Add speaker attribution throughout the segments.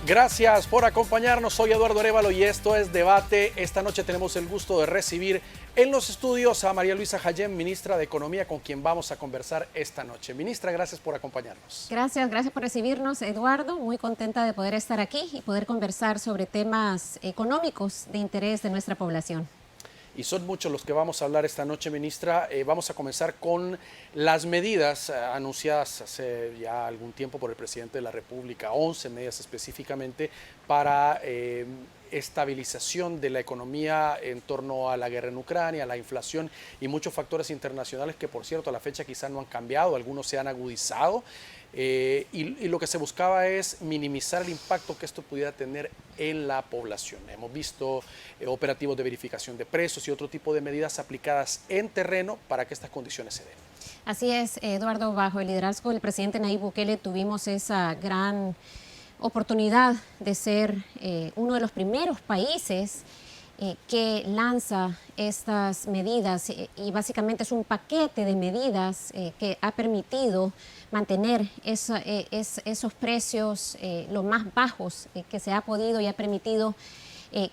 Speaker 1: Gracias por acompañarnos, soy Eduardo Arévalo y esto es Debate. Esta noche tenemos el gusto de recibir en los estudios a María Luisa Jayem, ministra de Economía, con quien vamos a conversar esta noche. Ministra, gracias por acompañarnos.
Speaker 2: Gracias por recibirnos, Eduardo. Muy contenta de poder estar aquí y poder conversar sobre temas económicos de interés de nuestra población.
Speaker 1: Y son muchos los que vamos a hablar esta noche, ministra. Vamos a comenzar con las medidas anunciadas hace ya algún tiempo por el presidente de la República, 11 medidas específicamente para estabilización de la economía en torno a la guerra en Ucrania, la inflación y muchos factores internacionales que, por cierto, a la fecha quizá no han cambiado, algunos se han agudizado. Y lo que se buscaba es minimizar el impacto que esto pudiera tener en la población. Hemos visto operativos de verificación de precios y otro tipo de medidas aplicadas en terreno para que estas condiciones se den.
Speaker 2: Así es, Eduardo, bajo el liderazgo del presidente Nayib Bukele tuvimos esa gran oportunidad de ser uno de los primeros países que lanza estas medidas y básicamente es un paquete de medidas que ha permitido mantener esos precios lo más bajos que se ha podido y ha permitido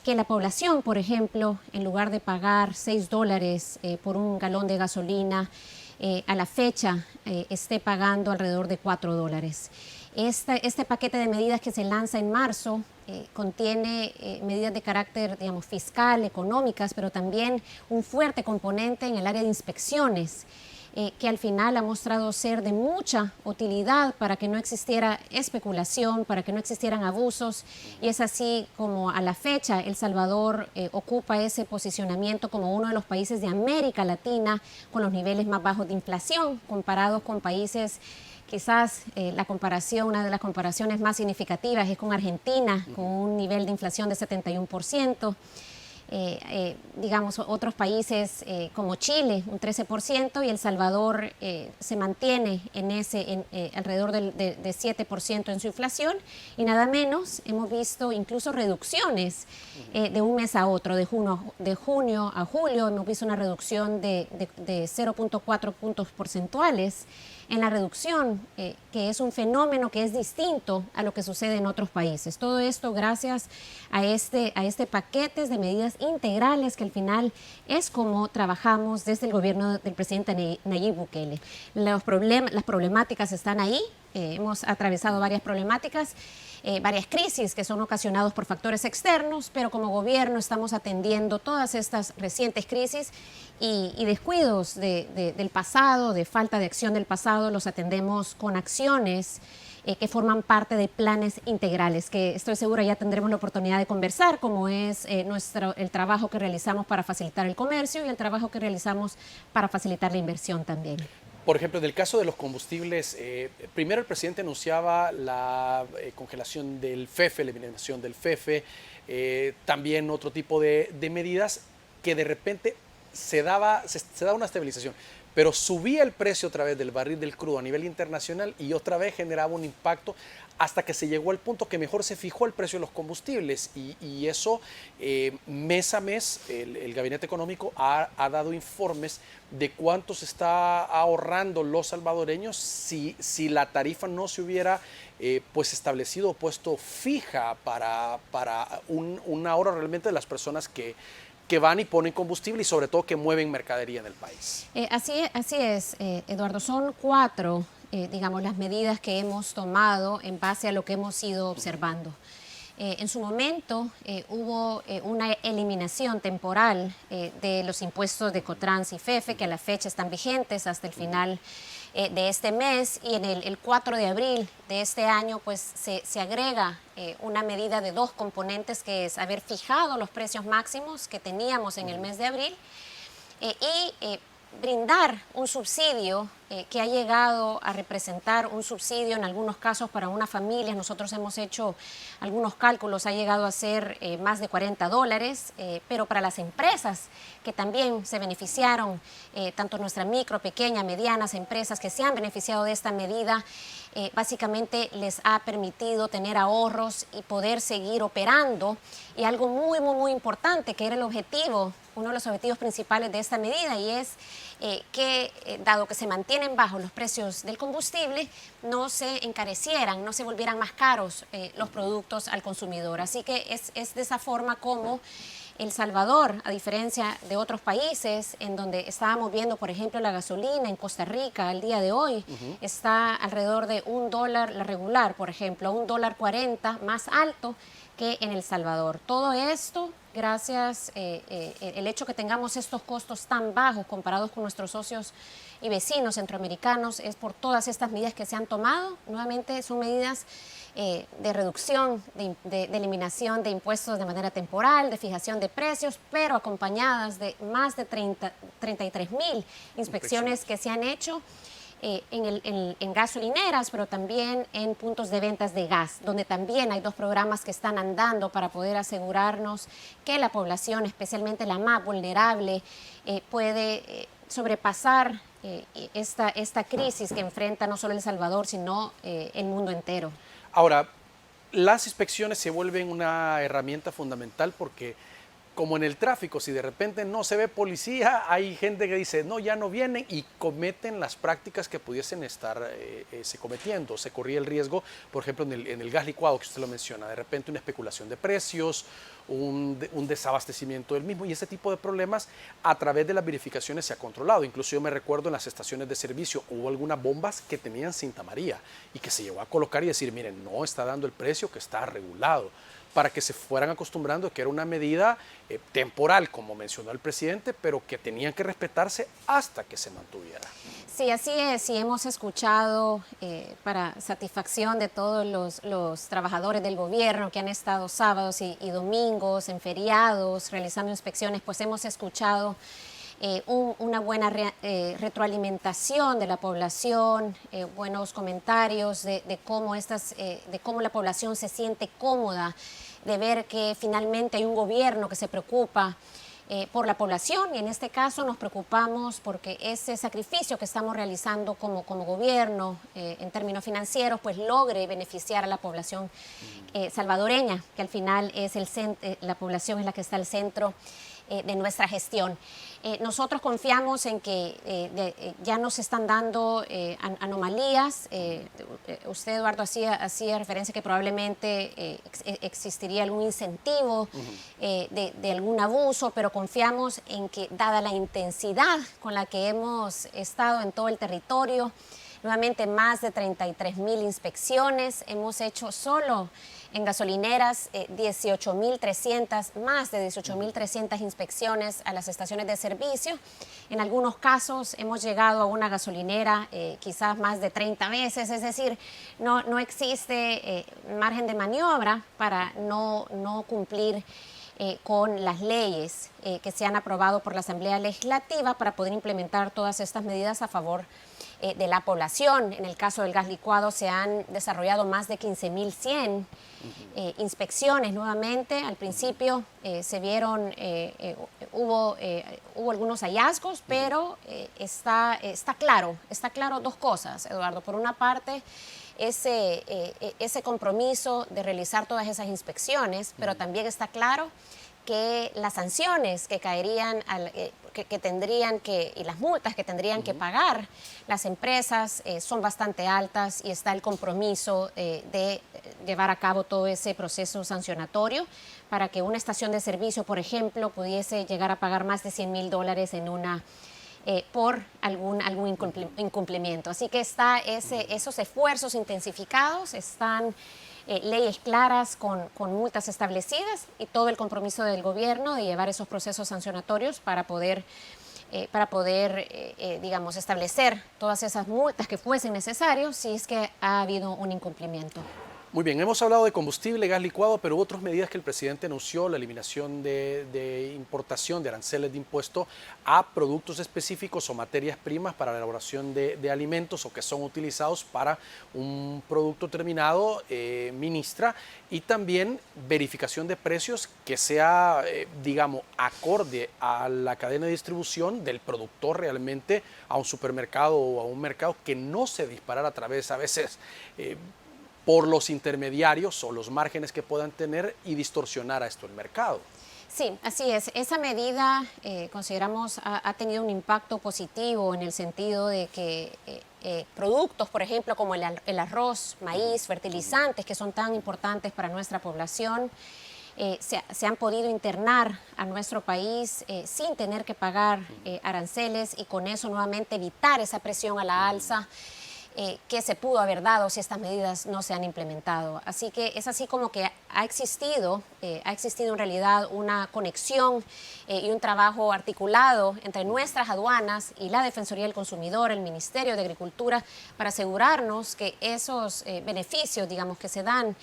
Speaker 2: que la población, por ejemplo, en lugar de pagar $6 por un galón de gasolina, a la fecha esté pagando alrededor de $4. Este paquete de medidas que se lanza en marzo contiene medidas de carácter, digamos, fiscal, económicas, pero también un fuerte componente en el área de inspecciones, que al final ha mostrado ser de mucha utilidad para que no existiera especulación, para que no existieran abusos, y es así como a la fecha El Salvador ocupa ese posicionamiento como uno de los países de América Latina con los niveles más bajos de inflación, comparados con países. Quizás una de las comparaciones más significativas es con Argentina, con un nivel de inflación de 71%. Digamos, otros países como Chile, un 13%, y El Salvador se mantiene en alrededor de 7% en su inflación, y nada menos, hemos visto incluso reducciones de un mes a otro, de junio a julio, hemos visto una reducción de 0.4 puntos porcentuales en la reducción, que es un fenómeno que es distinto a lo que sucede en otros países. Todo esto gracias a este paquete de medidas integrales que al final es como trabajamos desde el gobierno del presidente Nayib Bukele. Las problemáticas están ahí, hemos atravesado varias problemáticas, varias crisis que son ocasionados por factores externos, pero como gobierno estamos atendiendo todas estas recientes crisis y descuidos del pasado, de falta de acción del pasado, los atendemos con acciones que forman parte de planes integrales, que estoy segura ya tendremos la oportunidad de conversar, como es el trabajo que realizamos para facilitar el comercio y el trabajo que realizamos para facilitar la inversión también.
Speaker 1: Por ejemplo, en el caso de los combustibles, primero el presidente anunciaba la congelación del FEFE, la eliminación del FEFE, también otro tipo de medidas que de repente se daba una estabilización, pero subía el precio otra vez del barril del crudo a nivel internacional y otra vez generaba un impacto hasta que se llegó al punto que mejor se fijó el precio de los combustibles y eso mes a mes el Gabinete Económico ha dado informes de cuánto se está ahorrando los salvadoreños si la tarifa no se hubiera pues establecido o puesto fija para un ahorro realmente de las personas que van y ponen combustible y sobre todo que mueven mercadería en el país.
Speaker 2: Así es, Eduardo. Son 4, digamos, las medidas que hemos tomado en base a lo que hemos ido observando. En su momento hubo una eliminación temporal de los impuestos de Ecotrans y FEFE, que a la fecha están vigentes hasta el final de este mes, y en el 4 de abril de este año pues se agrega una medida de 2 componentes, que es haber fijado los precios máximos que teníamos en el mes de abril y brindar un subsidio que ha llegado a representar un subsidio en algunos casos para una familia. Nosotros hemos hecho algunos cálculos, ha llegado a ser más de $40, pero para las empresas que también se beneficiaron, tanto nuestra micro, pequeña, medianas empresas que se han beneficiado de esta medida, básicamente les ha permitido tener ahorros y poder seguir operando. Y algo muy, muy, muy importante, que era el objetivo, uno de los objetivos principales de esta medida, y es que, dado que se mantienen bajos los precios del combustible, no se encarecieran, no se volvieran más caros los productos al consumidor. Así que es de esa forma como El Salvador, a diferencia de otros países en donde estábamos viendo, por ejemplo, la gasolina en Costa Rica al día de hoy, está alrededor de $1 la regular, por ejemplo, $1.40 más alto que en El Salvador. Todo esto, gracias el hecho que tengamos estos costos tan bajos comparados con nuestros socios y vecinos centroamericanos, es por todas estas medidas que se han tomado. Nuevamente son medidas de reducción, de eliminación de impuestos de manera temporal, de fijación de precios, pero acompañadas de más de 33,000 inspecciones que se han hecho en gasolineras, pero también en puntos de ventas de gas, donde también hay 2 programas que están andando para poder asegurarnos que la población, especialmente la más vulnerable, puede sobrepasar esta crisis que enfrenta no solo El Salvador, sino el mundo entero.
Speaker 1: Ahora, las inspecciones se vuelven una herramienta fundamental porque, como en el tráfico, si de repente no se ve policía, hay gente que dice, no, ya no vienen, y cometen las prácticas que pudiesen estar se cometiendo. Se corría el riesgo, por ejemplo, en el gas licuado, que usted lo menciona, de repente una especulación de precios, un desabastecimiento del mismo, y ese tipo de problemas a través de las verificaciones se ha controlado. Incluso yo me recuerdo en las estaciones de servicio hubo algunas bombas que tenían cinta amarilla y que se llegó a colocar y decir, miren, no está dando el precio que está regulado, para que se fueran acostumbrando que era una medida temporal, como mencionó el presidente, pero que tenían que respetarse hasta que se mantuviera.
Speaker 2: Sí, así es, y hemos escuchado para satisfacción de todos los trabajadores del gobierno que han estado sábados y domingos en feriados realizando inspecciones, pues hemos escuchado una buena retroalimentación de la población, buenos comentarios de cómo la población se siente cómoda de ver que finalmente hay un gobierno que se preocupa por la población, y en este caso nos preocupamos porque ese sacrificio que estamos realizando como gobierno en términos financieros pues logre beneficiar a la población salvadoreña, que al final es la población es la que está al centro de nuestra gestión. Nosotros confiamos en que ya nos están dando anomalías. Usted, Eduardo, hacía referencia que probablemente existiría algún incentivo de algún abuso, pero confiamos en que, dada la intensidad con la que hemos estado en todo el territorio, nuevamente más de 33,000 inspecciones, hemos hecho solo en gasolineras más de 18,300 inspecciones a las estaciones de servicio. En algunos casos hemos llegado a una gasolinera quizás más de 30 veces, es decir, no existe margen de maniobra para no cumplir con las leyes que se han aprobado por la Asamblea Legislativa para poder implementar todas estas medidas a favor de la población. En el caso del gas licuado se han desarrollado más de 15,100 inspecciones nuevamente. Al principio se vieron, hubo algunos hallazgos, pero está claro 2 cosas, Eduardo. Por una parte, ese compromiso de realizar todas esas inspecciones, pero también está claro que las sanciones que caerían, que tendrían que, y las multas que tendrían que pagar las empresas son bastante altas, y está el compromiso de llevar a cabo todo ese proceso sancionatorio para que una estación de servicio, por ejemplo, pudiese llegar a pagar más de $100,000 por algún incumplimiento. Así que esos esfuerzos intensificados, están leyes claras con multas establecidas y todo el compromiso del gobierno de llevar esos procesos sancionatorios para poder digamos, establecer todas esas multas que fuesen necesarios si es que ha habido un incumplimiento.
Speaker 1: Muy bien, hemos hablado de combustible, gas licuado, pero otras medidas que el presidente anunció, la eliminación de importación de aranceles de impuesto a productos específicos o materias primas para la elaboración de alimentos o que son utilizados para un producto terminado, ministra, y también verificación de precios que sea, digamos, acorde a la cadena de distribución del productor realmente a un supermercado o a un mercado, que no se disparara a través a veces por los intermediarios o los márgenes que puedan tener y distorsionar a esto el mercado.
Speaker 2: Sí, así es. Esa medida, consideramos, ha tenido un impacto positivo en el sentido de que productos, por ejemplo, como el arroz, maíz, fertilizantes, que son tan importantes para nuestra población, se han podido internar a nuestro país sin tener que pagar aranceles, y con eso nuevamente evitar esa presión a la alza que se pudo haber dado si estas medidas no se han implementado. Así que es así como que ha existido en realidad una conexión y un trabajo articulado entre nuestras aduanas y la Defensoría del Consumidor, el Ministerio de Agricultura, para asegurarnos que esos beneficios, digamos, que se dan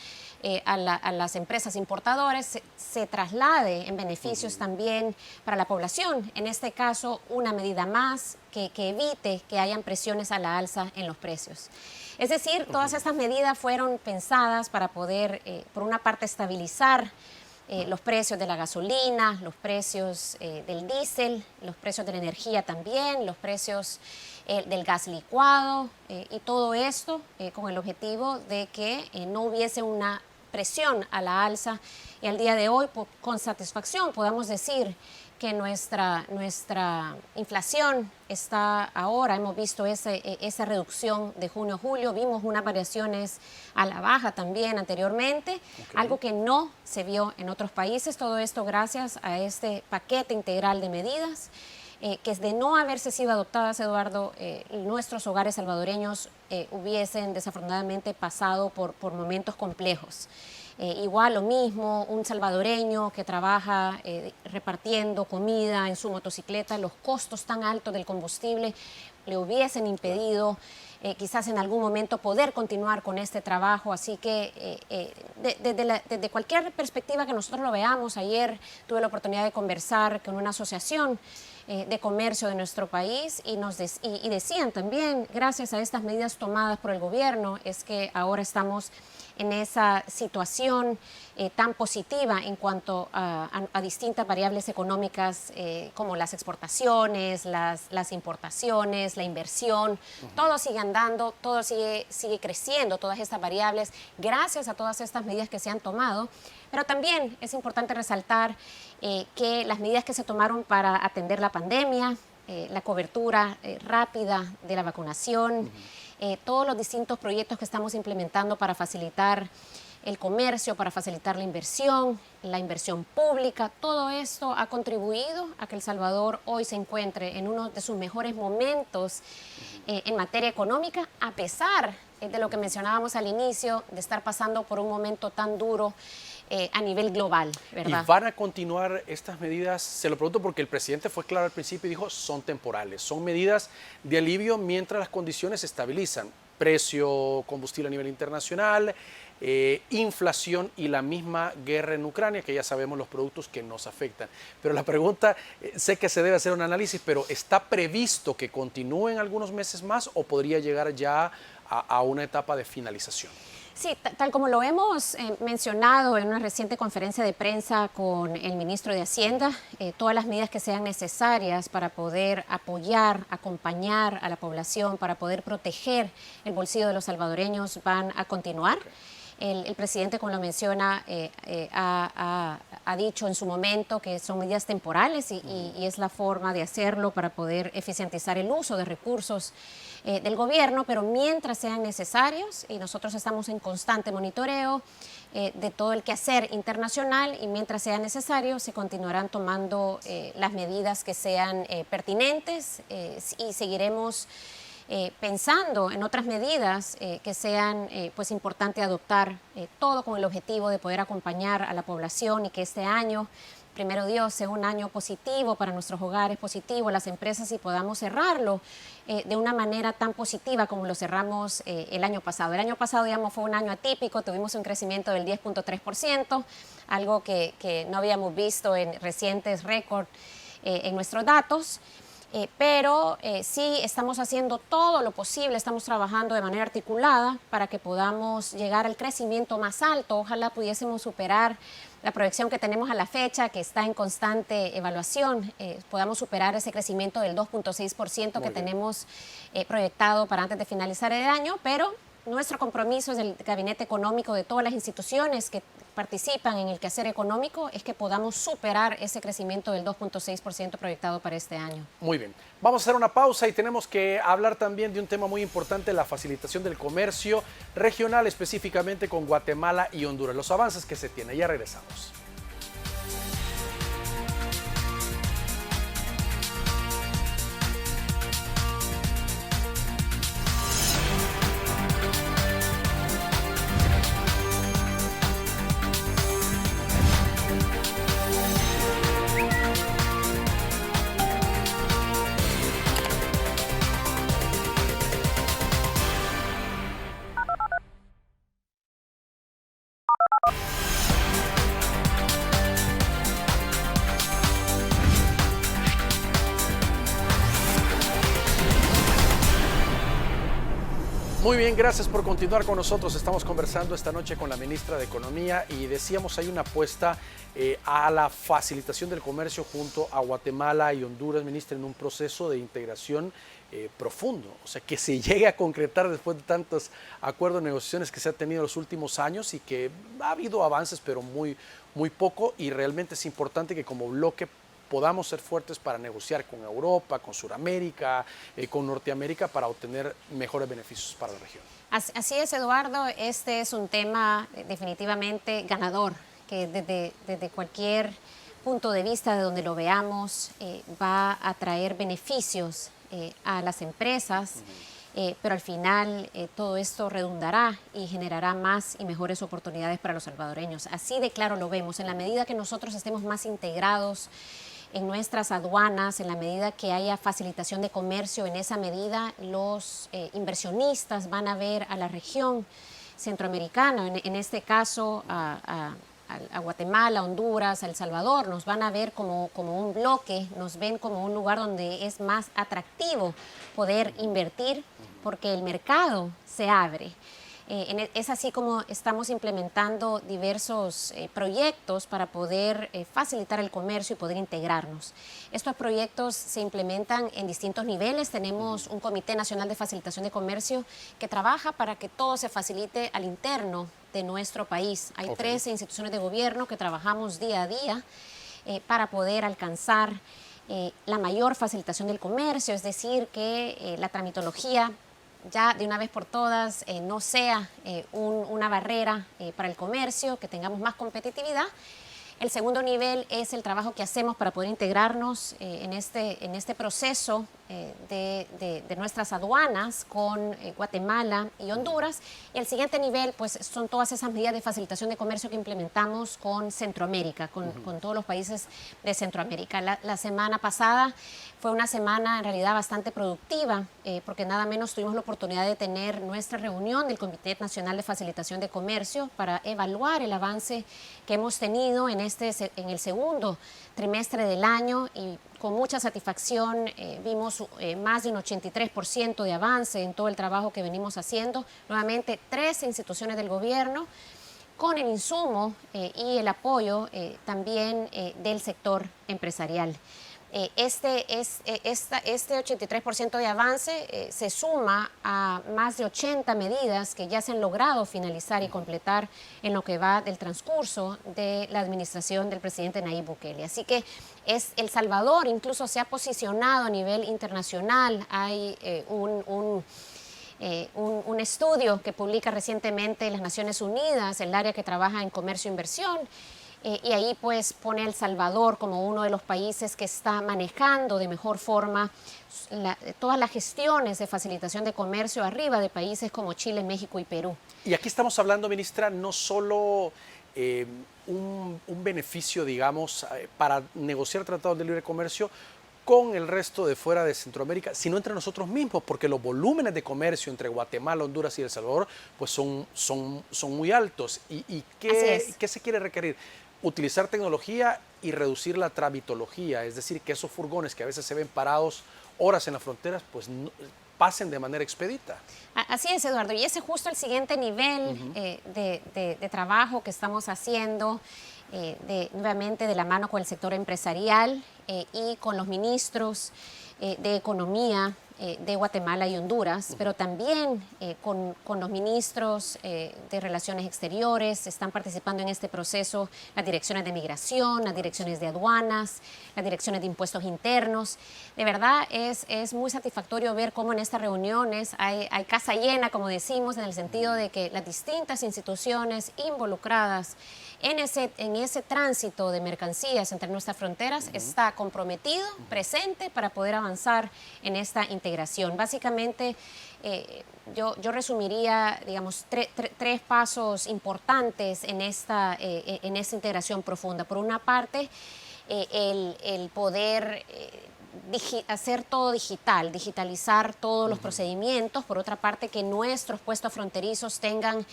Speaker 2: a las empresas importadoras se traslade en beneficios también para la población. En este caso, una medida más que evite que hayan presiones a la alza en los precios. Es decir, todas estas medidas fueron pensadas para poder, por una parte, estabilizar los precios de la gasolina, los precios del diésel, los precios de la energía también, los precios del gas licuado, y todo esto con el objetivo de que no hubiese una presión a la alza, y al día de hoy con satisfacción podamos decir que nuestra inflación está ahora, hemos visto esa reducción de junio a julio, vimos unas variaciones a la baja también anteriormente, algo que no se vio en otros países. Todo esto gracias a este paquete integral de medidas que de no haberse sido adoptadas, Eduardo, nuestros hogares salvadoreños hubiesen desafortunadamente pasado por momentos complejos. Igual lo mismo, un salvadoreño que trabaja repartiendo comida en su motocicleta, los costos tan altos del combustible le hubiesen impedido quizás en algún momento poder continuar con este trabajo. Así que desde cualquier perspectiva que nosotros lo veamos, ayer tuve la oportunidad de conversar con una asociación de comercio de nuestro país y decían también, gracias a estas medidas tomadas por el gobierno, es que ahora estamos en esa situación tan positiva en cuanto a distintas variables económicas como las exportaciones, las importaciones, la inversión. Todo sigue andando, todo sigue creciendo, todas estas variables, gracias a todas estas medidas que se han tomado. Pero también es importante resaltar que las medidas que se tomaron para atender la pandemia, la cobertura rápida de la vacunación, todos los distintos proyectos que estamos implementando para facilitar el comercio, para facilitar la inversión pública, todo esto ha contribuido a que El Salvador hoy se encuentre en uno de sus mejores momentos en materia económica, a pesar de lo que mencionábamos al inicio, de estar pasando por un momento tan duro a nivel global, ¿verdad?
Speaker 1: ¿Y van a continuar estas medidas? Se lo pregunto porque el presidente fue claro al principio y dijo son temporales, son medidas de alivio mientras las condiciones se estabilizan. Precio combustible a nivel internacional, inflación y la misma guerra en Ucrania, que ya sabemos los productos que nos afectan. Pero la pregunta, sé que se debe hacer un análisis, pero ¿está previsto que continúen algunos meses más o podría llegar ya a una etapa de finalización?
Speaker 2: Sí, tal como lo hemos mencionado en una reciente conferencia de prensa con el ministro de Hacienda, todas las medidas que sean necesarias para poder apoyar, acompañar a la población, para poder proteger el bolsillo de los salvadoreños van a continuar. El presidente, como lo menciona, ha dicho en su momento que son medidas temporales y es la forma de hacerlo para poder eficientizar el uso de recursos del gobierno, pero mientras sean necesarios, y nosotros estamos en constante monitoreo de todo el quehacer internacional, y mientras sea necesario se continuarán tomando las medidas que sean pertinentes y seguiremos pensando en otras medidas que sean pues importante adoptar, todo con el objetivo de poder acompañar a la población y que este año primero Dios, sea un año positivo para nuestros hogares, positivo, las empresas, y podamos cerrarlo de una manera tan positiva como lo cerramos el año pasado. El año pasado, digamos, fue un año atípico, tuvimos un crecimiento del 10.3%, algo que no habíamos visto en recientes récords en nuestros datos. Pero sí estamos haciendo todo lo posible, estamos trabajando de manera articulada para que podamos llegar al crecimiento más alto. Ojalá pudiésemos superar la proyección que tenemos a la fecha, que está en constante evaluación, podamos superar ese crecimiento del 2.6% que tenemos proyectado para antes de finalizar el año, pero nuestro compromiso es del Gabinete Económico, de todas las instituciones que participan en el quehacer económico, es que podamos superar ese crecimiento del 2.6% proyectado para este año.
Speaker 1: Muy bien. Vamos a hacer una pausa y tenemos que hablar también de un tema muy importante, la facilitación del comercio regional, específicamente con Guatemala y Honduras, los avances que se tienen. Ya regresamos. Muy bien, gracias por continuar con nosotros. Estamos conversando esta noche con la ministra de Economía y decíamos hay una apuesta a la facilitación del comercio junto a Guatemala y Honduras, ministra, en un proceso de integración profundo, o sea, que se llegue a concretar después de tantos acuerdos, negociaciones que se han tenido en los últimos años y que ha habido avances, pero muy poco, y realmente es importante que como bloque podamos ser fuertes para negociar con Europa, con Sudamérica, con Norteamérica, para obtener mejores beneficios para la región.
Speaker 2: Así es, Eduardo. Este es un tema definitivamente ganador, que desde cualquier punto de vista, de donde lo veamos, va a traer beneficios a las empresas, pero al final todo esto redundará y generará más y mejores oportunidades para los salvadoreños. Así de claro lo vemos. En la medida que nosotros estemos más integrados en nuestras aduanas, en la medida que haya facilitación de comercio, en esa medida los inversionistas van a ver a la región centroamericana, en este caso a Guatemala, Honduras, a El Salvador, nos van a ver como un bloque, nos ven como un lugar donde es más atractivo poder invertir porque el mercado se abre. Es así como estamos implementando diversos proyectos para poder facilitar el comercio y poder integrarnos. Estos proyectos se implementan en distintos niveles. Tenemos un Comité Nacional de Facilitación de Comercio que trabaja para que todo se facilite al interno de nuestro país. Hay 13 instituciones de gobierno que trabajamos día a día para poder alcanzar la mayor facilitación del comercio, es decir, que la tramitología ya de una vez por todas no sea una barrera para el comercio, que tengamos más competitividad. El segundo nivel es el trabajo que hacemos para poder integrarnos en este proceso de nuestras aduanas con Guatemala y Honduras. Y el siguiente nivel pues, son todas esas medidas de facilitación de comercio que implementamos con Centroamérica, con todos los países de Centroamérica. La semana pasada fue una semana en realidad bastante productiva, porque nada menos tuvimos la oportunidad de tener nuestra reunión del Comité Nacional de Facilitación de Comercio para evaluar el avance que hemos tenido en el segundo trimestre del año, y con mucha satisfacción vimos más de un 83% de avance en todo el trabajo que venimos haciendo. Nuevamente, 13 instituciones del gobierno con el insumo y el apoyo también del sector empresarial. Este 83% de avance se suma a más de 80 medidas que ya se han logrado finalizar y completar en lo que va del transcurso de la administración del presidente Nayib Bukele. Así que El Salvador incluso se ha posicionado a nivel internacional. Hay un estudio que publica recientemente las Naciones Unidas, el área que trabaja en comercio e inversión, y ahí pues pone a El Salvador como uno de los países que está manejando de mejor forma todas las gestiones de facilitación de comercio arriba de países como Chile, México y Perú.
Speaker 1: Y aquí estamos hablando, ministra, no solo un beneficio, digamos, para negociar tratados de libre comercio con el resto de fuera de Centroamérica, sino entre nosotros mismos, porque los volúmenes de comercio entre Guatemala, Honduras y El Salvador pues son muy altos. ¿Y qué se quiere requerir? Utilizar tecnología y reducir la tramitología, es decir, que esos furgones que a veces se ven parados horas en las fronteras, pues no, pasen de manera expedita.
Speaker 2: Así es, Eduardo, y ese es justo el siguiente nivel de trabajo que estamos haciendo, nuevamente de la mano con el sector empresarial y con los ministros de Economía de Guatemala y Honduras, pero también con los ministros de Relaciones Exteriores. Están participando en este proceso las direcciones de migración, las direcciones de aduanas, las direcciones de impuestos internos. De verdad es muy satisfactorio ver cómo en estas reuniones hay casa llena, como decimos, en el sentido de que las distintas instituciones involucradas en ese tránsito de mercancías entre nuestras fronteras está comprometido, presente para poder avanzar en esta integración. Básicamente, yo resumiría, digamos, tres pasos importantes en esta integración profunda. Por una parte, el poder hacer todo digital, digitalizar todos los procedimientos. Por otra parte, que nuestros puestos fronterizos tengan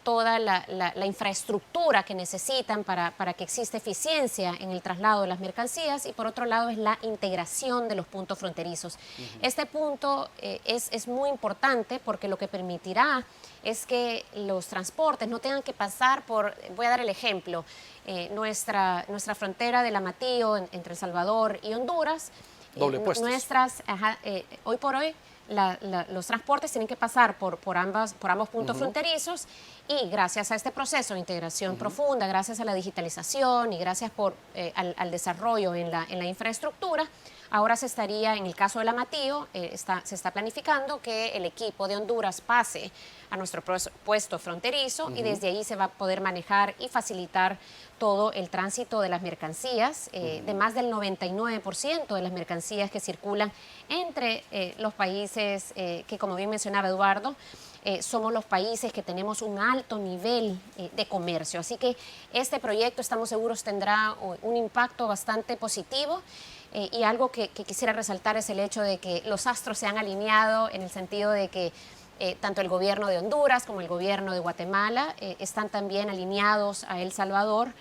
Speaker 2: toda la infraestructura que necesitan para que exista eficiencia en el traslado de las mercancías, y por otro lado es la integración de los puntos fronterizos. Este punto es muy importante porque lo que permitirá es que los transportes no tengan que pasar por, voy a dar el ejemplo, nuestra frontera del Amatillo entre El Salvador y Honduras.
Speaker 1: Doble puestos.
Speaker 2: Hoy por hoy los transportes tienen que pasar por ambos puntos fronterizos, y gracias a este proceso de integración profunda, gracias a la digitalización y gracias al desarrollo en la infraestructura, ahora se estaría, en el caso del Amatillo, se está planificando que el equipo de Honduras pase a nuestro puesto fronterizo y desde ahí se va a poder manejar y facilitar todo el tránsito de las mercancías, de más del 99% de las mercancías que circulan entre los países que, como bien mencionaba Eduardo, somos los países que tenemos un alto nivel de comercio. Así que este proyecto, estamos seguros, tendrá un impacto bastante positivo. Y algo que quisiera resaltar es el hecho de que los astros se han alineado en el sentido de que tanto el gobierno de Honduras como el gobierno de Guatemala están también alineados a El Salvador,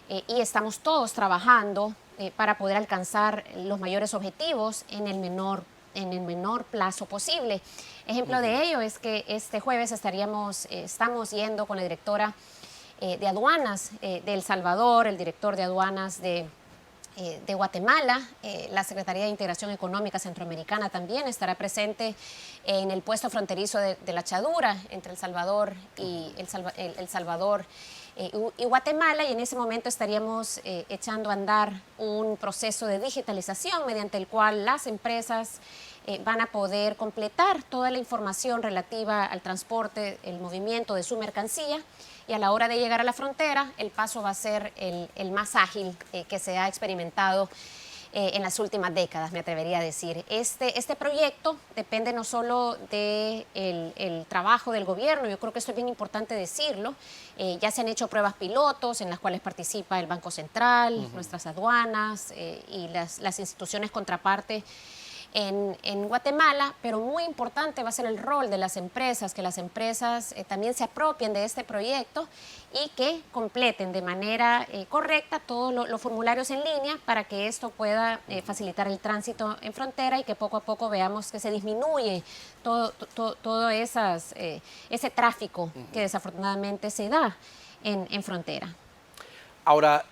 Speaker 2: y estamos todos trabajando para poder alcanzar los mayores objetivos en el menor plazo posible. Ejemplo de ello es que este jueves estamos yendo con la directora de aduanas de El Salvador, el director de aduanas de Guatemala, la Secretaría de Integración Económica Centroamericana también estará presente en el puesto fronterizo de la Chadura entre El Salvador y El Salvador y Guatemala, y en ese momento estaríamos echando a andar un proceso de digitalización mediante el cual las empresas van a poder completar toda la información relativa al transporte, el movimiento de su mercancía, y a la hora de llegar a la frontera el paso va a ser el más ágil que se ha experimentado en las últimas décadas, me atrevería a decir. Este proyecto depende no solo del trabajo del gobierno, yo creo que esto es bien importante decirlo. Ya se han hecho pruebas pilotos en las cuales participa el Banco Central, nuestras aduanas y las instituciones contraparte en Guatemala, pero muy importante va a ser el rol de las empresas, que las empresas también se apropien de este proyecto y que completen de manera correcta todos los formularios en línea para que esto pueda facilitar el tránsito en frontera y que poco a poco veamos que se disminuye todo ese tráfico que desafortunadamente se da en frontera.
Speaker 1: Ahora,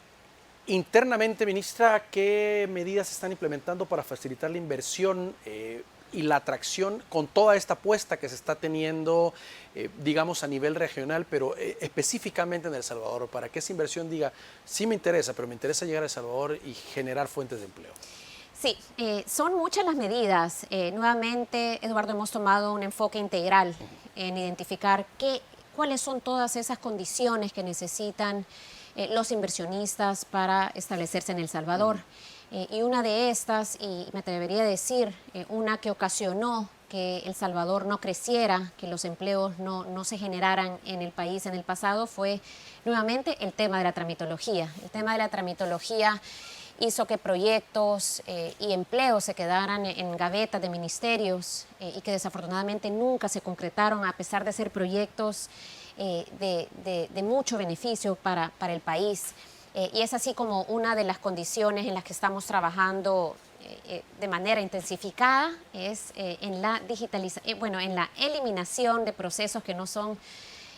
Speaker 1: internamente, ministra, ¿qué medidas se están implementando para facilitar la inversión y la atracción con toda esta apuesta que se está teniendo, digamos, a nivel regional, pero específicamente en El Salvador, para que esa inversión diga, sí me interesa, pero me interesa llegar a El Salvador y generar fuentes de empleo?
Speaker 2: Sí, son muchas las medidas. Nuevamente, Eduardo, hemos tomado un enfoque integral en identificar cuáles son todas esas condiciones que necesitan los inversionistas para establecerse en El Salvador. Y una de estas, y me atrevería a decir, una que ocasionó que El Salvador no creciera, que los empleos no se generaran en el país en el pasado fue nuevamente el tema de la tramitología. El tema de la tramitología hizo que proyectos y empleos se quedaran en gavetas de ministerios y que desafortunadamente nunca se concretaron, a pesar de ser proyectos de mucho beneficio para el país. Y es así como una de las condiciones en las que estamos trabajando de manera intensificada es en la en la eliminación de procesos que no son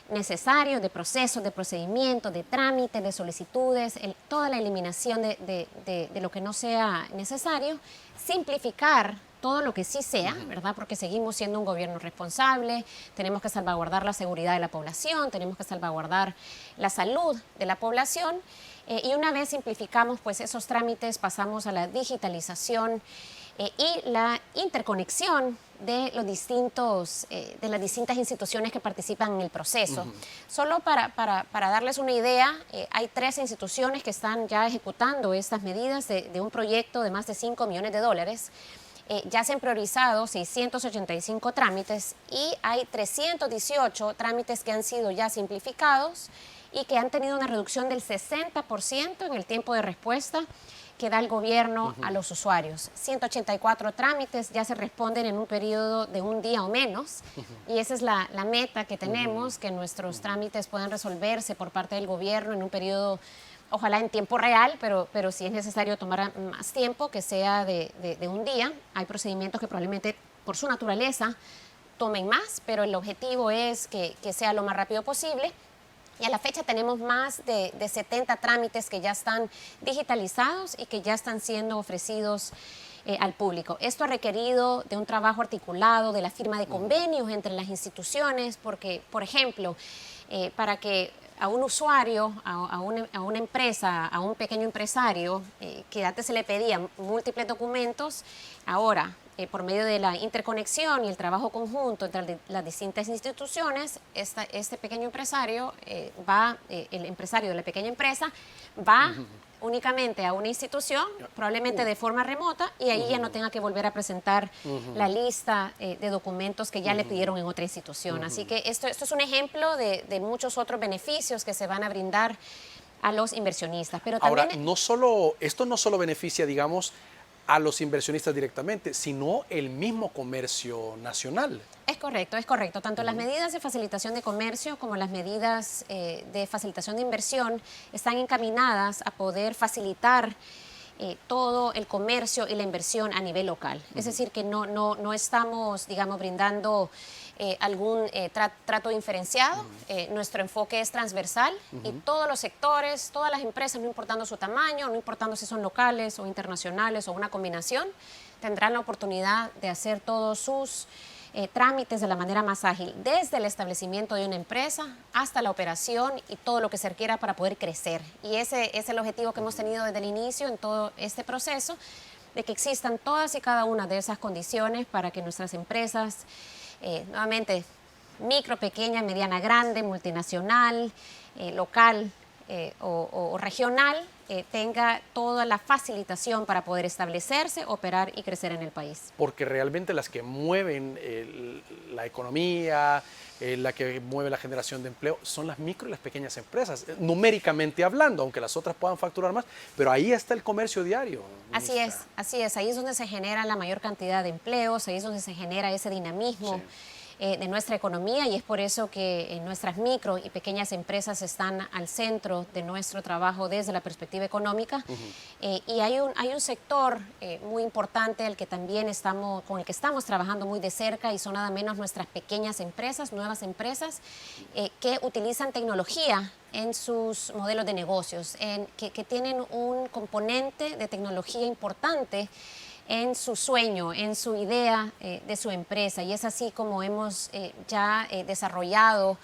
Speaker 2: necesarios, de procesos, de procedimientos, de trámites, de solicitudes, toda la eliminación de lo que no sea necesario, simplificar todo lo que sí sea, ¿verdad? Porque seguimos siendo un gobierno responsable, tenemos que salvaguardar la seguridad de la población, tenemos que salvaguardar la salud de la población, y una vez simplificamos pues esos trámites, pasamos a la digitalización y la interconexión de los de las distintas instituciones que participan en el proceso. Solo para darles una idea, hay 13 instituciones que están ya ejecutando estas medidas de un proyecto de más de $5 millones. Ya se han priorizado 685 trámites y hay 318 trámites que han sido ya simplificados y que han tenido una reducción del 60% en el tiempo de respuesta que da el gobierno a los usuarios. 184 trámites ya se responden en un periodo de un día o menos, y esa es la meta que tenemos, que nuestros trámites puedan resolverse por parte del gobierno en un periodo, ojalá en tiempo real, pero si es necesario tomar más tiempo, que sea de un día. Hay procedimientos que probablemente por su naturaleza tomen más, pero el objetivo es que sea lo más rápido posible. Y a la fecha tenemos más de 70 trámites que ya están digitalizados y que ya están siendo ofrecidos al público. Esto ha requerido de un trabajo articulado, de la firma de convenios entre las instituciones, porque, por ejemplo, para que a un usuario, a una empresa, a un pequeño empresario, que antes se le pedían múltiples documentos, ahora por medio de la interconexión y el trabajo conjunto entre las distintas instituciones, este pequeño empresario el empresario de la pequeña empresa va únicamente a una institución, probablemente de forma remota, y ahí ya no tenga que volver a presentar la lista de documentos que ya le pidieron en otra institución. Así que esto es un ejemplo de muchos otros beneficios que se van a brindar a los inversionistas. Pero también
Speaker 1: ahora, esto no solo beneficia, digamos, a los inversionistas directamente, sino el mismo comercio nacional.
Speaker 2: Es correcto. Tanto las medidas de facilitación de comercio como las medidas de facilitación de inversión están encaminadas a poder facilitar todo el comercio y la inversión a nivel local. Es decir, que no estamos, digamos, brindando algún trato diferenciado. Nuestro enfoque es transversal y todos los sectores, todas las empresas, no importando su tamaño, no importando si son locales o internacionales o una combinación, tendrán la oportunidad de hacer todos sus trámites de la manera más ágil, desde el establecimiento de una empresa hasta la operación y todo lo que se requiera para poder crecer. Y ese es el objetivo que hemos tenido desde el inicio en todo este proceso, de que existan todas y cada una de esas condiciones para que nuestras empresas, nuevamente, micro, pequeña, mediana, grande, multinacional, local o regional, tenga toda la facilitación para poder establecerse, operar y crecer en el país.
Speaker 1: Porque realmente las que mueven la economía, la que mueve la generación de empleo, son las micro y las pequeñas empresas, numéricamente hablando, aunque las otras puedan facturar más, pero ahí está el comercio diario.
Speaker 2: Así es, ahí es donde se genera la mayor cantidad de empleos, ahí es donde se genera ese dinamismo. Sí. De nuestra economía, y es por eso que nuestras micro y pequeñas empresas están al centro de nuestro trabajo desde la perspectiva económica. Y hay un sector muy importante con el que estamos trabajando muy de cerca, y son nada menos nuestras pequeñas empresas, nuevas empresas que utilizan tecnología en sus modelos de negocios, que tienen un componente de tecnología importante en su sueño, en su idea de su empresa. Y es así como hemos ya desarrollado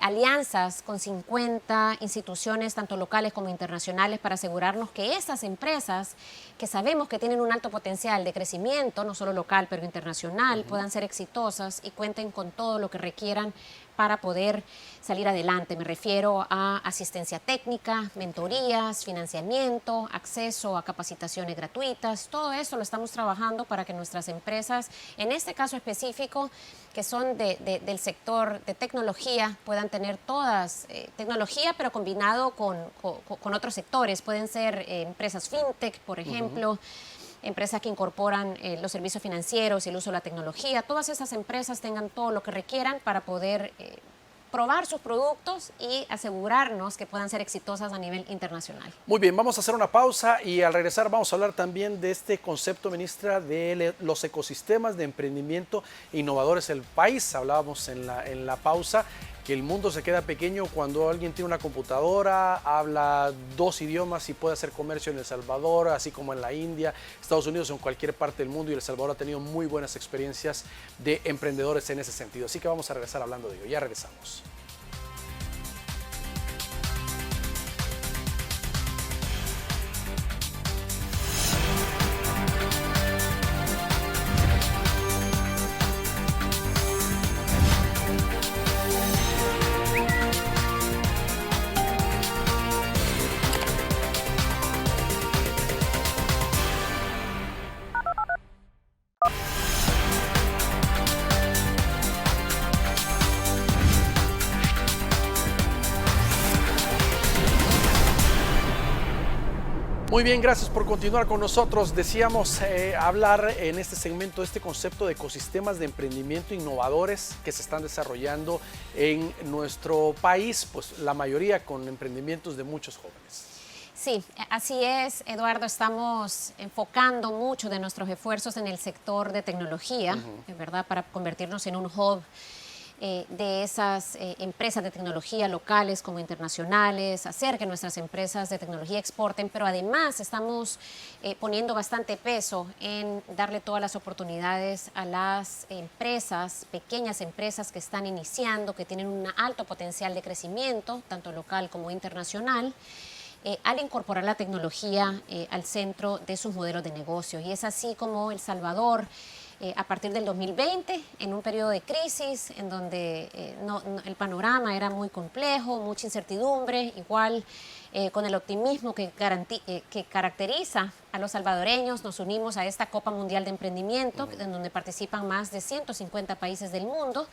Speaker 2: alianzas con 50 instituciones, tanto locales como internacionales, para asegurarnos que esas empresas, que sabemos que tienen un alto potencial de crecimiento, no solo local, pero internacional, puedan ser exitosas y cuenten con todo lo que requieran para poder salir adelante. Me refiero a asistencia técnica, mentorías, financiamiento, acceso a capacitaciones gratuitas. Todo eso lo estamos trabajando para que nuestras empresas, en este caso específico, que son del sector de tecnología, puedan tener todas tecnología, pero combinado con otros sectores. Pueden ser empresas fintech, por ejemplo, empresas que incorporan los servicios financieros y el uso de la tecnología. Todas esas empresas tengan todo lo que requieran para poder probar sus productos y asegurarnos que puedan ser exitosas a nivel internacional.
Speaker 1: Muy bien, vamos a hacer una pausa y al regresar vamos a hablar también de este concepto, ministra, de los ecosistemas de emprendimiento innovadores del país. Hablábamos en la pausa que el mundo se queda pequeño cuando alguien tiene una computadora, habla 2 idiomas y puede hacer comercio en El Salvador, así como en la India, Estados Unidos o en cualquier parte del mundo, y El Salvador ha tenido muy buenas experiencias de emprendedores en ese sentido. Así que vamos a regresar hablando de ello. Ya regresamos. Muy bien, gracias por continuar con nosotros. Decíamos hablar en este segmento de este concepto de ecosistemas de emprendimiento innovadores que se están desarrollando en nuestro país, pues la mayoría con emprendimientos de muchos jóvenes.
Speaker 2: Sí, así es, Eduardo. Estamos enfocando mucho de nuestros esfuerzos en el sector de tecnología, ¿verdad? Para convertirnos en un hub de esas empresas de tecnología locales como internacionales, hacer que nuestras empresas de tecnología exporten, pero además estamos poniendo bastante peso en darle todas las oportunidades a las empresas, pequeñas empresas que están iniciando, que tienen un alto potencial de crecimiento, tanto local como internacional, al incorporar la tecnología al centro de sus modelos de negocio. Y es así como El Salvador, a partir del 2020, en un periodo de crisis en donde el panorama era muy complejo, mucha incertidumbre, igual con el optimismo que caracteriza a los salvadoreños, nos unimos a esta Copa Mundial de Emprendimiento, en donde participan más de 150 países del mundo,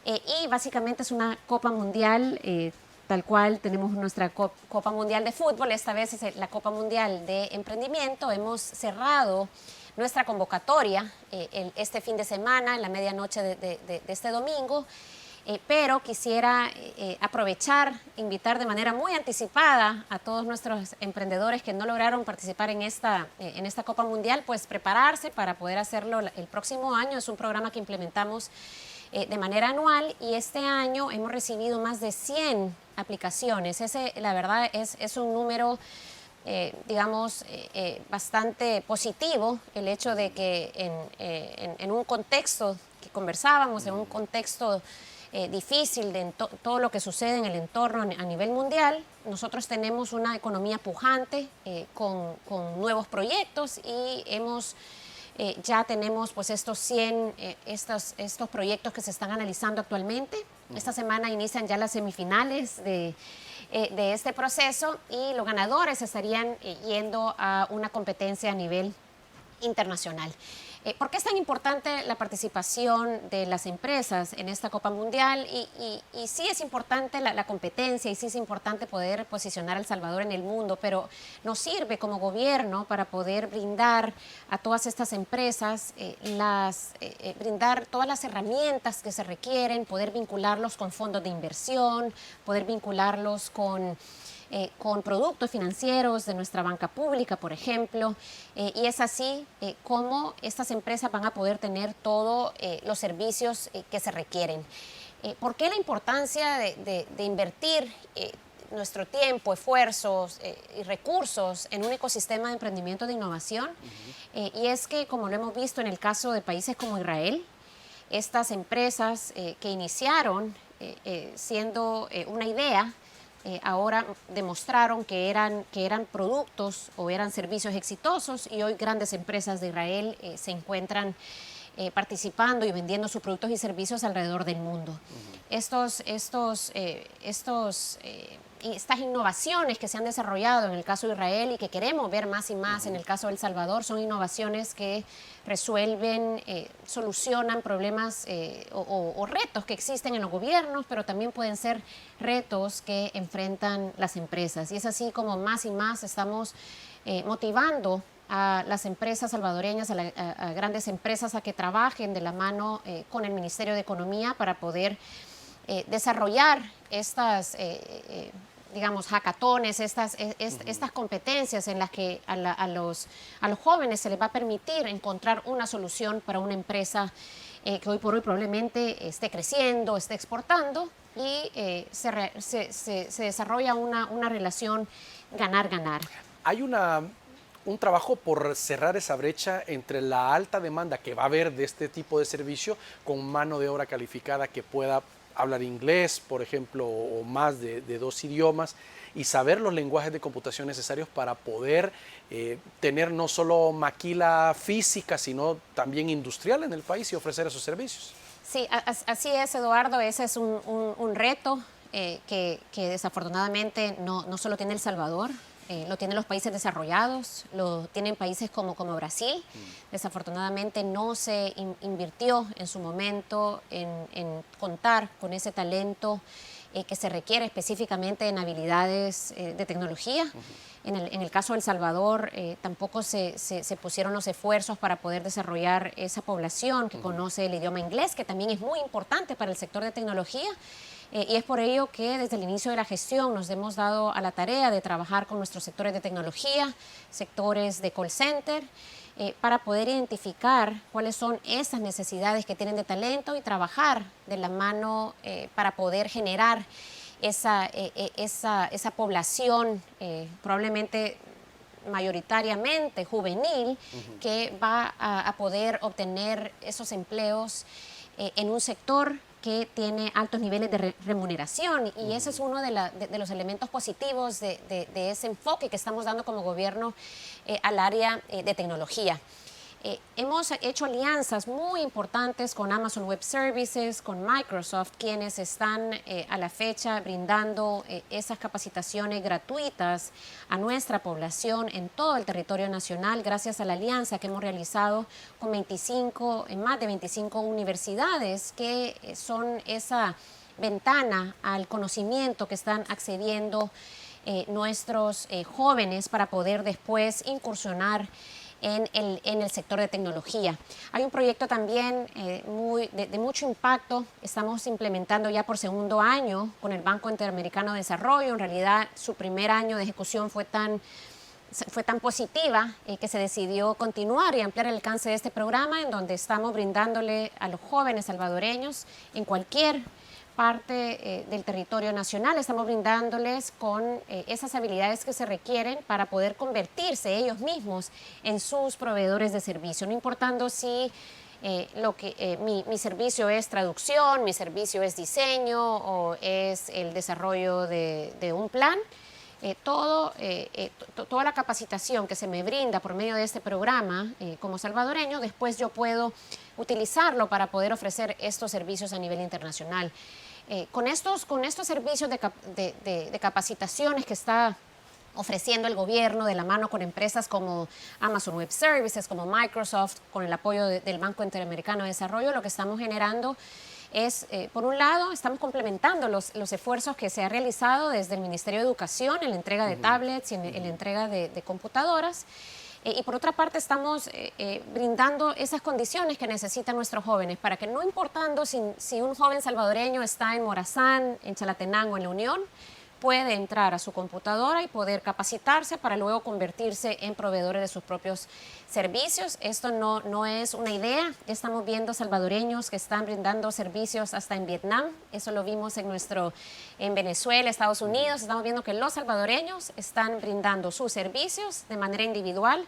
Speaker 2: y básicamente es una Copa Mundial tal cual. Tenemos nuestra Copa Mundial de Fútbol, esta vez es la Copa Mundial de Emprendimiento. Hemos cerrado nuestra convocatoria este fin de semana, en la medianoche de este domingo, pero quisiera aprovechar, invitar de manera muy anticipada a todos nuestros emprendedores que no lograron participar en esta Copa Mundial, pues prepararse para poder hacerlo el próximo año. Es un programa que implementamos de manera anual, y este año hemos recibido más de 100 aplicaciones. La verdad es un número bastante positivo, el hecho de que en un contexto que conversábamos, en un contexto difícil de todo lo que sucede en el entorno a nivel mundial, nosotros tenemos una economía pujante con nuevos proyectos, y ya tenemos pues estos 100 estos proyectos que se están analizando actualmente. Esta semana inician ya las semifinales de este proceso, y los ganadores estarían yendo a una competencia a nivel internacional. ¿Por qué es tan importante la participación de las empresas en esta Copa Mundial? Y sí es importante la competencia, y sí es importante poder posicionar a El Salvador en el mundo, pero nos sirve como gobierno para poder brindar a todas estas empresas, brindar todas las herramientas que se requieren, poder vincularlos con fondos de inversión, poder vincularlos con productos financieros de nuestra banca pública, por ejemplo, y es así como estas empresas van a poder tener todos los servicios que se requieren. ¿Por qué la importancia de invertir nuestro tiempo, esfuerzos y recursos en un ecosistema de emprendimiento de innovación? Y es que, como lo hemos visto en el caso de países como Israel, estas empresas que iniciaron siendo una idea, ahora demostraron que eran productos o eran servicios exitosos, y hoy grandes empresas de Israel se encuentran participando y vendiendo sus productos y servicios alrededor del mundo. Estas innovaciones que se han desarrollado en el caso de Israel y que queremos ver más y más en el caso de El Salvador son innovaciones que resuelven, solucionan problemas o retos que existen en los gobiernos, pero también pueden ser retos que enfrentan las empresas. Y es así como más y más estamos motivando a las empresas salvadoreñas, a grandes empresas, a que trabajen de la mano con el Ministerio de Economía para poder desarrollar estas, digamos, hackatones, estas competencias en las que a los jóvenes se les va a permitir encontrar una solución para una empresa que hoy por hoy probablemente esté creciendo, esté exportando y se desarrolla una relación ganar-ganar.
Speaker 1: Hay un trabajo por cerrar esa brecha entre la alta demanda que va a haber de este tipo de servicio con mano de obra calificada que pueda hablar inglés, por ejemplo, o más de 2 idiomas, y saber los lenguajes de computación necesarios para poder tener no solo maquila física, sino también industrial en el país y ofrecer esos servicios.
Speaker 2: Sí, así es, Eduardo. Ese es un reto que desafortunadamente no solo tiene El Salvador, lo tienen los países desarrollados, lo tienen países como Brasil. Desafortunadamente no se invirtió en su momento en contar con ese talento que se requiere específicamente en habilidades de tecnología. En el caso de El Salvador tampoco se pusieron los esfuerzos para poder desarrollar esa población que conoce el idioma inglés, que también es muy importante para el sector de tecnología. Y es por ello que desde el inicio de la gestión nos hemos dado a la tarea de trabajar con nuestros sectores de tecnología, sectores de call center, para poder identificar cuáles son esas necesidades que tienen de talento y trabajar de la mano para poder generar esa población probablemente mayoritariamente juvenil que va a poder obtener esos empleos en un sector que tiene altos niveles de remuneración y ese es uno de los elementos positivos de ese enfoque que estamos dando como gobierno al área de tecnología. Hemos hecho alianzas muy importantes con Amazon Web Services, con Microsoft, quienes están a la fecha brindando esas capacitaciones gratuitas a nuestra población en todo el territorio nacional, gracias a la alianza que hemos realizado con más de 25 universidades que son esa ventana al conocimiento que están accediendo nuestros jóvenes para poder después incursionar en el sector de tecnología. Hay un proyecto también de mucho impacto, estamos implementando ya por segundo año con el Banco Interamericano de Desarrollo. En realidad su primer año de ejecución fue tan positiva que se decidió continuar y ampliar el alcance de este programa, en donde estamos brindándole a los jóvenes salvadoreños en cualquier parte del territorio nacional, estamos brindándoles con esas habilidades que se requieren para poder convertirse ellos mismos en sus proveedores de servicio, no importando si mi servicio es traducción, mi servicio es diseño o es el desarrollo de un plan. Toda la capacitación que se me brinda por medio de este programa como salvadoreño, después yo puedo utilizarlo para poder ofrecer estos servicios a nivel internacional. Con estos servicios de capacitaciones que está ofreciendo el gobierno de la mano con empresas como Amazon Web Services, como Microsoft, con el apoyo del Banco Interamericano de Desarrollo, lo que estamos generando es, por un lado, estamos complementando los esfuerzos que se ha realizado desde el Ministerio de Educación en la entrega de tablets y en la entrega de computadoras. Y por otra parte estamos brindando esas condiciones que necesitan nuestros jóvenes para que, no importando si un joven salvadoreño está en Morazán, en Chalatenango o en La Unión, puede entrar a su computadora y poder capacitarse para luego convertirse en proveedores de sus propios servicios. Esto no es una idea, ya estamos viendo salvadoreños que están brindando servicios hasta en Vietnam, eso lo vimos en Venezuela, Estados Unidos, estamos viendo que los salvadoreños están brindando sus servicios de manera individual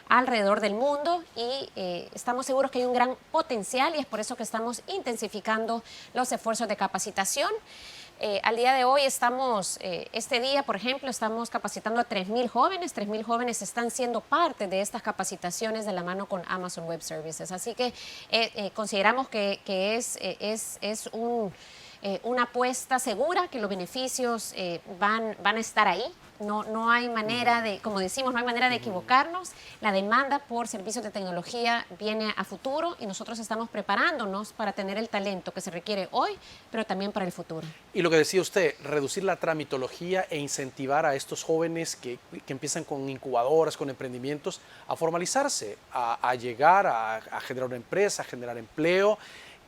Speaker 2: alrededor del mundo y estamos seguros que hay un gran potencial y es por eso que estamos intensificando los esfuerzos de capacitación. Al día de hoy este día, por ejemplo, estamos capacitando a 3.000 jóvenes. 3.000 jóvenes están siendo parte de estas capacitaciones de la mano con Amazon Web Services. Así que consideramos que es una apuesta segura, que los beneficios van a estar ahí. No hay manera de, como decimos, no hay manera de equivocarnos. La demanda por servicios de tecnología viene a futuro y nosotros estamos preparándonos para tener el talento que se requiere hoy, pero también para el futuro.
Speaker 1: Y lo que decía usted, reducir la tramitología e incentivar a estos jóvenes que empiezan con incubadoras, con emprendimientos, a formalizarse, a llegar a generar una empresa, a generar empleo.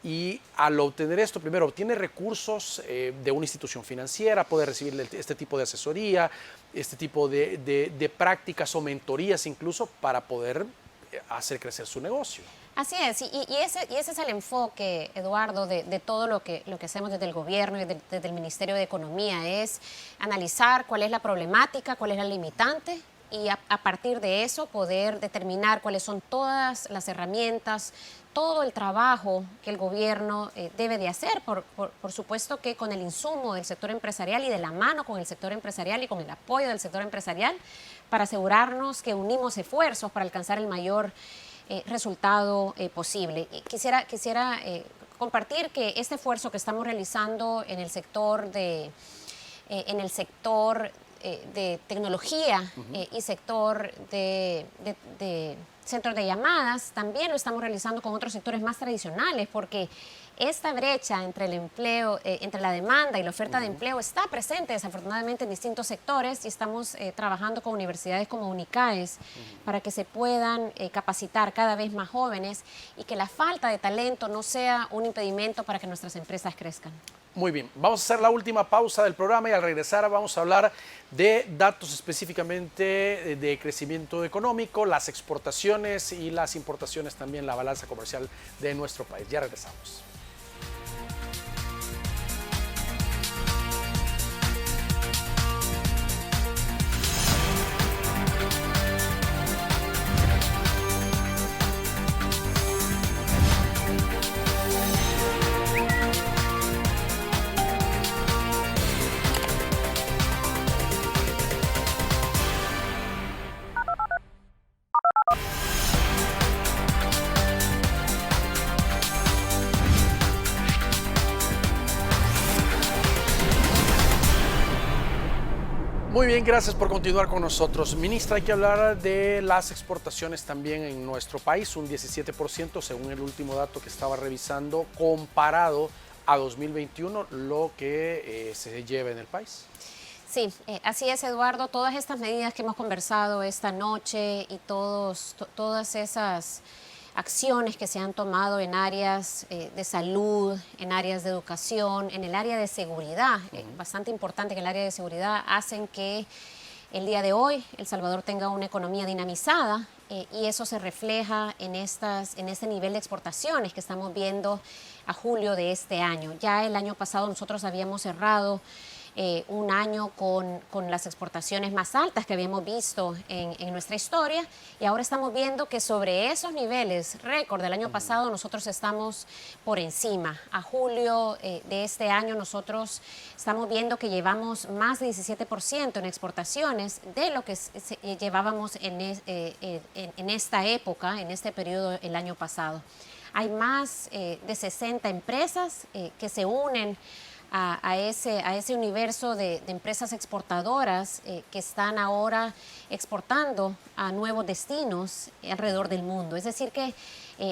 Speaker 1: Y al obtener esto, primero obtiene recursos de una institución financiera, puede recibir este tipo de asesoría, este tipo de prácticas o mentorías incluso para poder hacer crecer su negocio.
Speaker 2: Así es, y ese es el enfoque, Eduardo, de todo lo que hacemos desde el gobierno y desde el Ministerio de Economía, es analizar cuál es la problemática, cuál es la limitante, y a partir de eso poder determinar cuáles son todas las herramientas, todo el trabajo que el gobierno debe de hacer, por supuesto que con el insumo del sector empresarial y de la mano con el sector empresarial y con el apoyo del sector empresarial, para asegurarnos que unimos esfuerzos para alcanzar el mayor resultado posible. Quisiera compartir que este esfuerzo que estamos realizando en el sector de tecnología y sector de centros de llamadas, también lo estamos realizando con otros sectores más tradicionales, porque esta brecha entre el empleo, entre la demanda y la oferta de empleo está presente desafortunadamente en distintos sectores, y estamos trabajando con universidades como UNICAES para que se puedan capacitar cada vez más jóvenes y que la falta de talento no sea un impedimento para que nuestras empresas crezcan.
Speaker 1: Muy bien, vamos a hacer la última pausa del programa y al regresar vamos a hablar de datos específicamente de crecimiento económico, las exportaciones y las importaciones también, la balanza comercial de nuestro país. Ya regresamos. Muy bien, gracias por continuar con nosotros. Ministra, hay que hablar de las exportaciones también en nuestro país, un 17% según el último dato que estaba revisando, comparado a 2021, lo que se lleva en el país.
Speaker 2: Sí, así es, Eduardo. Todas estas medidas que hemos conversado esta noche y todas esas acciones que se han tomado en áreas de salud, en áreas de educación, en el área de seguridad, bastante importante que el área de seguridad, hacen que el día de hoy El Salvador tenga una economía dinamizada y eso se refleja en este nivel de exportaciones que estamos viendo a julio de este año. Ya el año pasado nosotros habíamos cerrado un año con las exportaciones más altas que habíamos visto en nuestra historia, y ahora estamos viendo que sobre esos niveles récord del año pasado nosotros estamos por encima. A julio de este año nosotros estamos viendo que llevamos más de 17% en exportaciones de lo que llevábamos en esta época, en este periodo el año pasado. Hay más de 60 empresas que se unen a ese universo de empresas exportadoras que están ahora exportando a nuevos destinos alrededor del mundo. Es decir que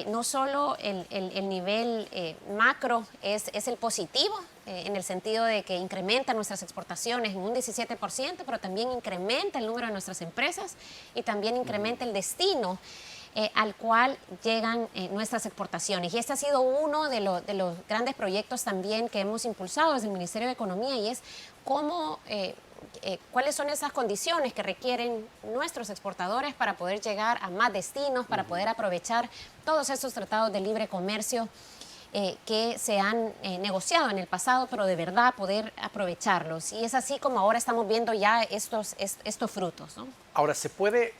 Speaker 2: no solo el nivel macro es el positivo, en el sentido de que incrementa nuestras exportaciones en un 17%, pero también incrementa el número de nuestras empresas y también incrementa el destino al cual llegan nuestras exportaciones. Y este ha sido uno de los grandes proyectos también que hemos impulsado desde el Ministerio de Economía, y es cuáles son esas condiciones que requieren nuestros exportadores para poder llegar a más destinos, para poder aprovechar todos estos tratados de libre comercio que se han negociado en el pasado, pero de verdad poder aprovecharlos. Y es así como ahora estamos viendo ya estos frutos, ¿no?
Speaker 1: Ahora, se puede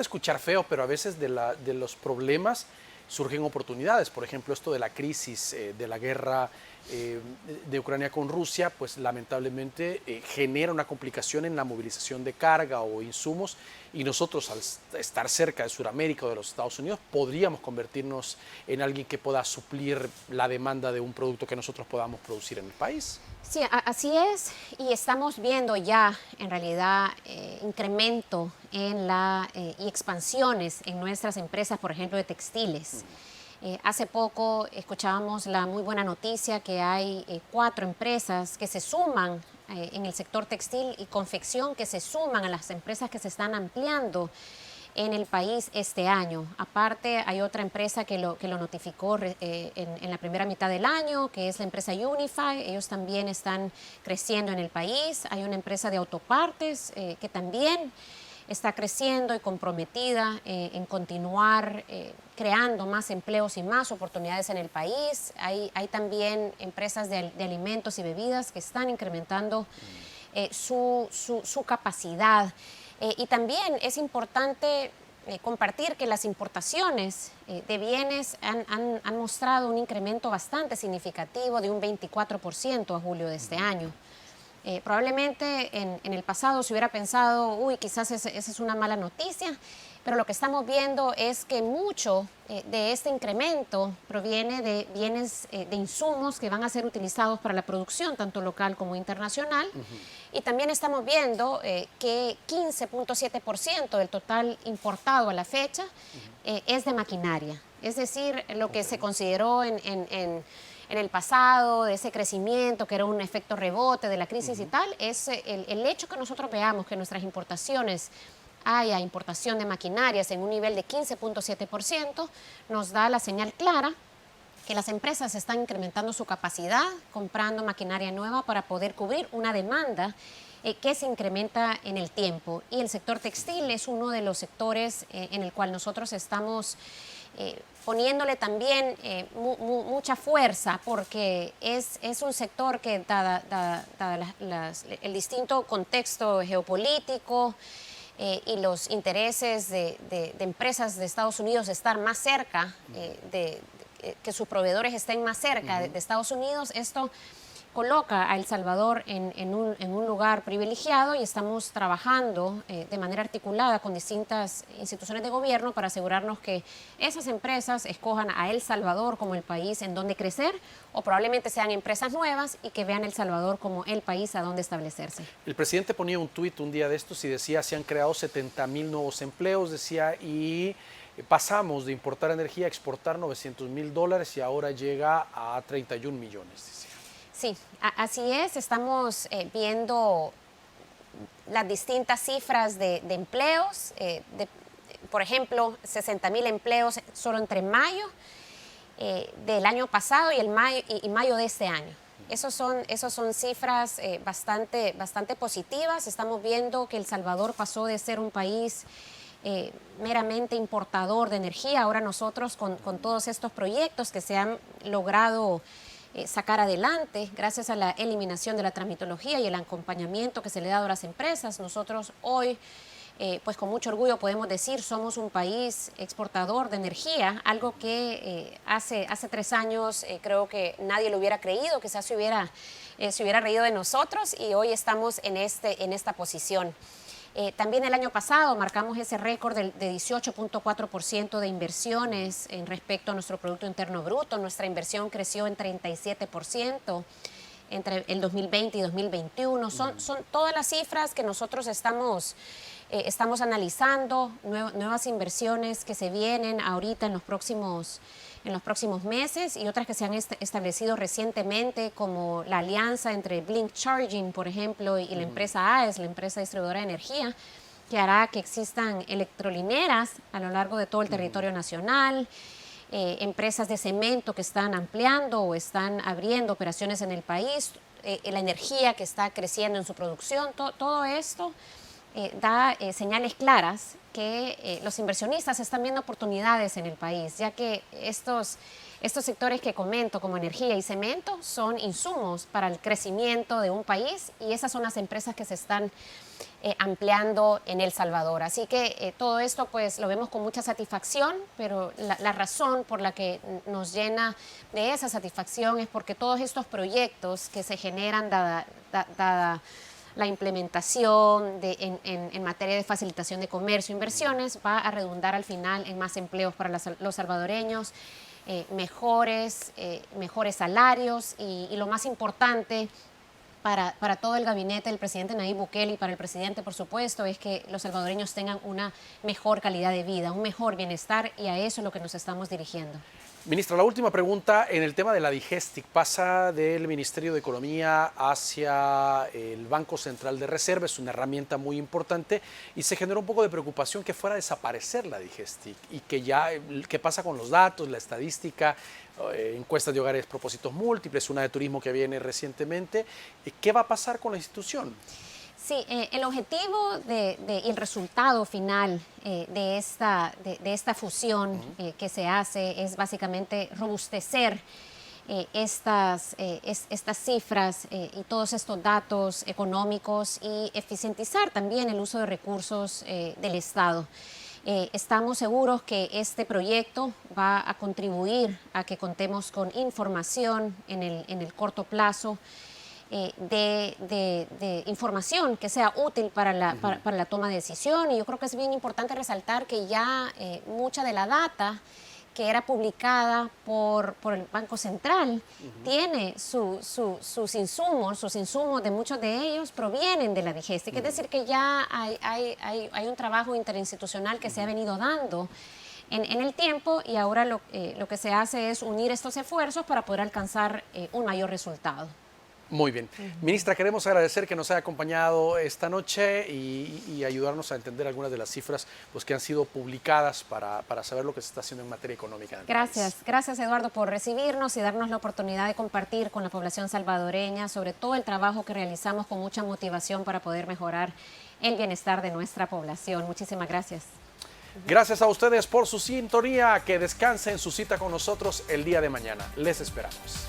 Speaker 1: escuchar feo, pero a veces de los problemas surgen oportunidades. Por ejemplo, esto de la crisis, de la guerra de Ucrania con Rusia, pues lamentablemente genera una complicación en la movilización de carga o insumos, y nosotros, al estar cerca de Sudamérica o de los Estados Unidos, podríamos convertirnos en alguien que pueda suplir la demanda de un producto que nosotros podamos producir en el país.
Speaker 2: Sí, así es, y estamos viendo ya en realidad incremento en y expansiones en nuestras empresas, por ejemplo, de textiles. Hace poco escuchábamos la muy buena noticia que hay 4 empresas que se suman en el sector textil y confección, que se suman a las empresas que se están ampliando en el país este año. Aparte, hay otra empresa que lo notificó en la primera mitad del año, que es la empresa Unify. Ellos también están creciendo en el país. Hay una empresa de autopartes que también está creciendo y comprometida en continuar creando más empleos y más oportunidades en el país. Hay también empresas de alimentos y bebidas que están incrementando su capacidad. Y también es importante compartir que las importaciones de bienes han mostrado un incremento bastante significativo de un 24% a julio de este año. Probablemente en el pasado se hubiera pensado, uy, quizás esa es una mala noticia, pero lo que estamos viendo es que mucho de este incremento proviene de bienes, de insumos que van a ser utilizados para la producción, tanto local como internacional. Y también estamos viendo que 15.7% del total importado a la fecha es de maquinaria. Es decir, lo que se consideró en el pasado, de ese crecimiento que era un efecto rebote de la crisis y tal, es el hecho que nosotros veamos que nuestras importaciones haya importación de maquinarias en un nivel de 15.7%, nos da la señal clara que las empresas están incrementando su capacidad, comprando maquinaria nueva para poder cubrir una demanda que se incrementa en el tiempo. Y el sector textil es uno de los sectores en el cual nosotros estamos poniéndole también mucha fuerza, porque es un sector que, dada el distinto contexto geopolítico y los intereses de empresas de Estados Unidos de estar más cerca, que sus proveedores estén más cerca de Estados Unidos, esto coloca a El Salvador en un lugar privilegiado, y estamos trabajando de manera articulada con distintas instituciones de gobierno para asegurarnos que esas empresas escojan a El Salvador como el país en donde crecer, o probablemente sean empresas nuevas y que vean El Salvador como el país a donde establecerse.
Speaker 1: El presidente ponía un tuit un día de estos y decía, se han creado 70,000 nuevos empleos, decía, y pasamos de importar energía a exportar $900,000 y ahora llega a 31 millones, decía.
Speaker 2: Sí, así es. Estamos viendo las distintas cifras de empleos. Por ejemplo, 60,000 empleos solo entre mayo del año pasado y mayo de este año. Esos son cifras bastante positivas. Estamos viendo que El Salvador pasó de ser un país meramente importador de energía. Ahora nosotros con todos estos proyectos que se han logrado sacar adelante gracias a la eliminación de la tramitología y el acompañamiento que se le ha dado a las empresas, nosotros hoy pues con mucho orgullo podemos decir somos un país exportador de energía, algo que hace 3 años creo que nadie lo hubiera creído, quizás se hubiera reído de nosotros, y hoy estamos en esta posición. También el año pasado marcamos ese récord de 18.4% de inversiones en respecto a nuestro Producto Interno Bruto. Nuestra inversión creció en 37% entre el 2020 y 2021. Son todas las cifras que nosotros estamos analizando, nuevas inversiones que se vienen ahorita en los próximos meses, y otras que se han establecido recientemente, como la alianza entre Blink Charging, por ejemplo, y la empresa AES, la empresa distribuidora de energía, que hará que existan electrolineras a lo largo de todo el territorio nacional, empresas de cemento que están ampliando o están abriendo operaciones en el país, la energía que está creciendo en su producción. Todo esto da señales claras que los inversionistas están viendo oportunidades en el país, ya que Estos sectores que comento, como energía y cemento, son insumos para el crecimiento de un país y esas son las empresas que se están ampliando en El Salvador. Así que todo esto pues lo vemos con mucha satisfacción, pero la razón por la que nos llena de esa satisfacción es porque todos estos proyectos que se generan dada la implementación en materia de facilitación de comercio e inversiones va a redundar al final en más empleos para los salvadoreños, mejores salarios y lo más importante para todo el gabinete del presidente Nayib Bukele y para el presidente, por supuesto, es que los salvadoreños tengan una mejor calidad de vida, un mejor bienestar y a eso es lo que nos estamos dirigiendo.
Speaker 1: Ministra, la última pregunta en el tema de la Digestic. Pasa del Ministerio de Economía hacia el Banco Central de Reserva, es una herramienta muy importante y se generó un poco de preocupación que fuera a desaparecer la Digestic y que ya, ¿qué pasa con los datos, la estadística, encuestas de hogares, propósitos múltiples, una de turismo que viene recientemente? ¿Qué va a pasar con la institución?
Speaker 2: Sí, el objetivo y el resultado final de esta fusión que se hace es básicamente robustecer estas cifras y todos estos datos económicos y eficientizar también el uso de recursos del Estado. Estamos seguros que este proyecto va a contribuir a que contemos con información en el corto plazo, de información que sea útil para la toma de decisión. Y yo creo que es bien importante resaltar que ya mucha de la data que era publicada por el Banco Central tiene sus insumos de muchos de ellos provienen de la Digestic. Es decir, que ya hay un trabajo interinstitucional que se ha venido dando en el tiempo y ahora lo que se hace es unir estos esfuerzos para poder alcanzar un mayor resultado.
Speaker 1: Muy bien. Ministra, queremos agradecer que nos haya acompañado esta noche y ayudarnos a entender algunas de las cifras pues, que han sido publicadas para saber lo que se está haciendo en materia económica.
Speaker 2: Gracias Eduardo por recibirnos y darnos la oportunidad de compartir con la población salvadoreña sobre todo el trabajo que realizamos con mucha motivación para poder mejorar el bienestar de nuestra población. Muchísimas gracias.
Speaker 1: Gracias a ustedes por su sintonía. Que descansen en su cita con nosotros el día de mañana. Les esperamos.